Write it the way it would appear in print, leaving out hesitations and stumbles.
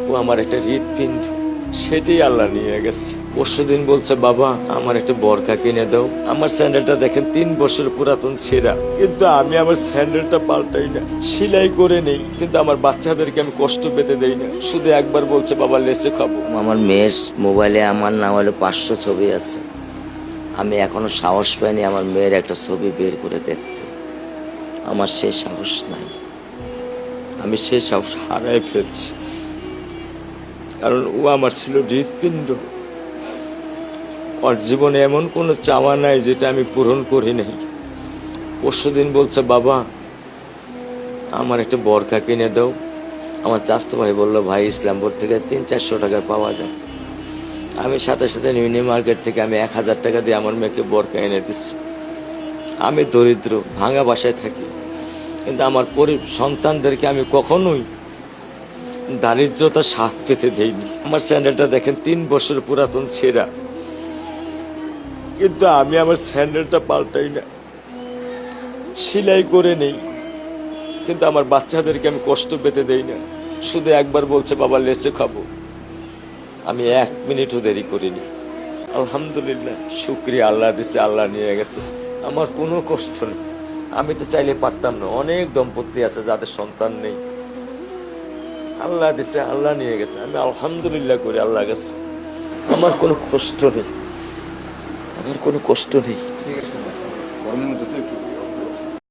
ও আমার একটা হৃৎপিণ্ড, সেটাই আল্লাহ নিয়ে গেছে। পরশুদিন বলছে, বাবা আমার একটা বরখা কিনে দাও। আমার স্যান্ডেলটা দেখেন 3 বছর পুরাতন ছেঁড়া, কিন্তু আমি আমার স্যান্ডেলটা পাল্টাই না, সেলাই করে নেই, কিন্তু আমার বাচ্চাদেরকে আমি কষ্ট পেতে দেই না। শুধু একবার বলছে, বাবা লেচে খাবো। আমার মেয়ের মোবাইলে আমার না হলে 500 ছবি আছে। আমি এখনো সাহস পাইনি আমার মেয়ের একটা ছবি বের করে দেখতে। আমার সে সাহস নাই। আমি সেই সাহস হারাই ফেলছি, কারণ ও আমার ছিল হৃৎপিণ্ড। ওর জীবনে এমন কোনো চাওয়া নাই যেটা আমি পূরণ করি নাই। পরশুদিন বলছে, বাবা আমার একটা বরখা কিনে দাও। আমার চাচতো ভাই বললো, ভাই ইসলামপুর থেকে 300-400 টাকা পাওয়া যায়। আমি সাথে সাথে মিনি মার্কেট থেকে আমি 1000 টাকা দিয়ে আমার মেয়েকে বরখা এনে দিচ্ছি। আমি দরিদ্র, ভাঙা বাসায় থাকি, কিন্তু আমার সন্তানদেরকে আমি কখনোই দারিদ্রতার স্বাদ পেতে দেইনি। আমার স্যান্ডেলটা দেখেন 3 বছর পুরাতন ছেঁড়া, কিন্তু আমি আমার স্যান্ডেলটা পাল্টাই না, সেলাই করে নেই, কিন্তু আমার বাচ্চাদেরকে আমি কষ্ট পেতে দেই না। শুধু একবার বলছে, বাবা লেচে খাবো। আমি 1 মিনিটও দেরি করিনি। আলহামদুলিল্লাহ, শুকরিয়া, আল্লাহ দিছে, আল্লাহ নিয়ে গেছে। আমার কোনো কষ্ট নেই। আমি তো চাইলে পারতাম না। অনেক দম্পতি আছে যাদের সন্তান নেই, আল্লাহ দিছে, আল্লাহ নিয়ে গেছে। আমি আলহামদুলিল্লাহ করি আল্লাহ গেছে। আমার কোনো কষ্ট নেই, আমার কোনো কষ্ট নেই। ঠিক আছে, গরমের মধ্যে তো একটু